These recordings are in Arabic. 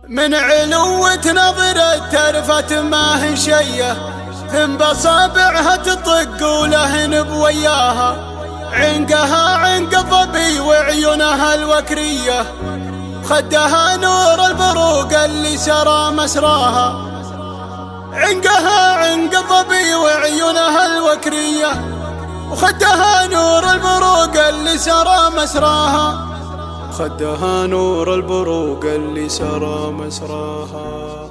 من علوة نظرة ترفت ما هي شيه، ثم بصابعها تطق ولهن بوياها. عنقها عنق الظبي وعيونها الوكرية، خدها نور البروق اللي سرى مسراها. عنقها عنق الظبي وعيونها الوكرية، وخدها نور البروق اللي سرى مسراها. خدها نور البروق اللي سرى مسراها.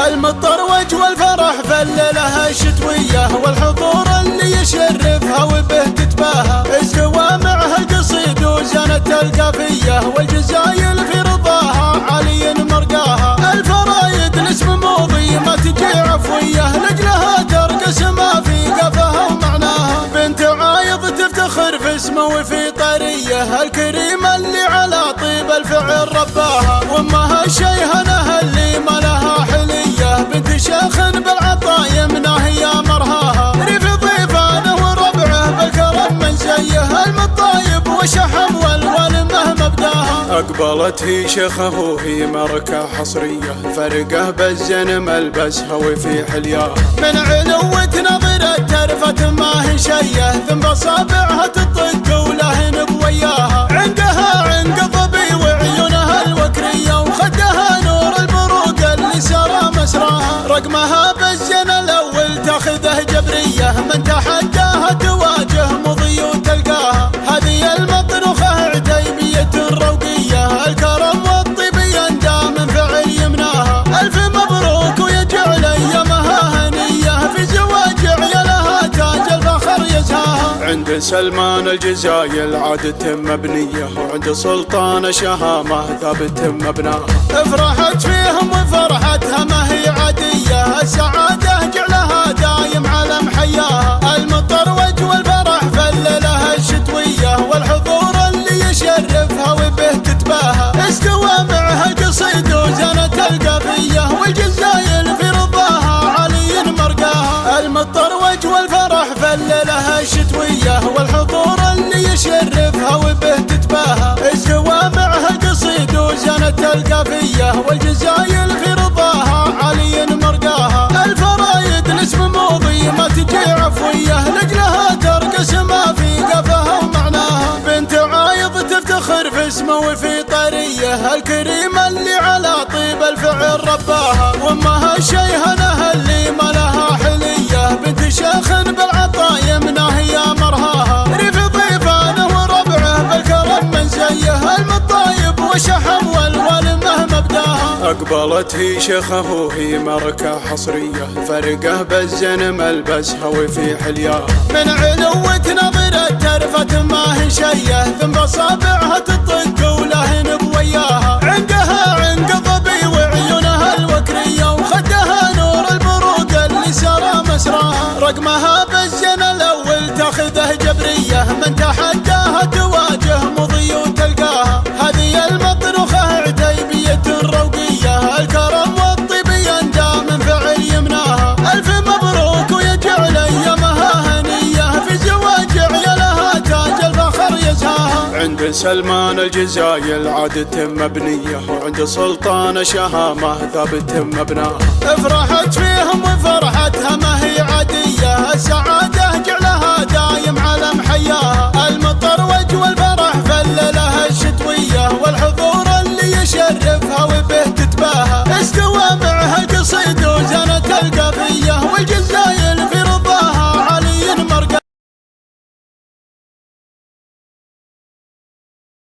المطروج والفرح فللها الشتوية، والحضور اللي يشرفها وبه تتباهى. استوى معها القصيد وزنت القافية، والجزايل في رضاها علي مرقاها. الفرايد الاسم موضي ما تجي عفوية، لجلها ترقص ما في قفها ومعناها. بنت عايض تفتخر في اسمه وفي طريه، الكريمة اللي على طيب الفعل رباها. وامها شيهنها اللي ما لها حلية، بنت شيخ بالعطا يمنه يا مرهاها. ريف ضيفانه وربعه بالكرم من زيه، المطايب وشحم والوالمه مبداها. اقبلت هي شيخه وهي مركه حصريه، فرقه بالزن ملبسها وفي حلياها. من علوة نظرة ترفت ما هي شيه، ثم بصابعها تطق ولهن بوياها. عندها عنق ظبي وعيونها الوكريه، وخدها نور البروق اللي سرى مسراها. رقمها بالزن الاول تاخذه جبريه، من تحداها تواجه مضي وتلقاها. هذه المطروخه عتيبيه الروقيه، الكرم والطيب يندى من فعل يمناها. الف مبروك ويجعل ايامها هنيه، في زواج عيالها تاج الفخر يزهاها. عند سلمان الجزايل عادة مبنيه، وعند سلطان شهامه ثابت مبناها. افرحت فيهم وفرحتها ما هي عاديه، السعاده جعلها دايم على محياها. المطروج والفرح فللها الشتويه، والحضور اللي يشرفها وبه تتباهى. استوى معها القصيد وزنت القافيه، والجزايل في رضاها علي مرقاها. المطروج والفرح فللها الشتويه، والحضور اللي يشرفها وبه تتباهى. استوى معها القصيد وزنت القافيه، والجزايل في رضاها علي مرقاها. الفرايد الاسم موضي ما تجي عفويه، لجلها ترقص ما في قفها ومعناها. بنت عايض تفتخر في اسمه وفي طريه، الكريمة اللي على طيب الفعل رباها. وامها شيهنها اللي ما لها حليه، بنت شيخ بالعطا يمنه يا مرهاها. ريف ضيفانه وربعه بالكرم من زيه، المطايب وشحم والوالمه مبداها. اقبلت هي شيخه وهي مركه حصريه، فرقه بالزن ملبسها وفي حلياها. من علوة نظرة ترفت ما هي شيه، ثم بصابعها تطق ولهن بوياها. عندها عنق ظبي وعيونها الوكريه، وخدها نور البروق اللي سرى مسراها. رقمها بالزن الاول تاخذه جبريه، من تحداها تواجه مضي وتلقاها. هذه المطروخه عتيبيه الروقيه، الكرم والطيب يندى من فعل يمناها. الف مبروك ويجعل ايامها هنيه، في زواج عيالها تاج الفخر يزهاها. عند سلمان الجزايل عادة مبنيه، وعند سلطان شهامه ثابت مبناها. افرحت فيهم وفرحتها ما هي عاديه، السعاده جعلها دايم على محياها. المطروج والفرح فللها الشتويه، والحضور اللي يشرفها وبه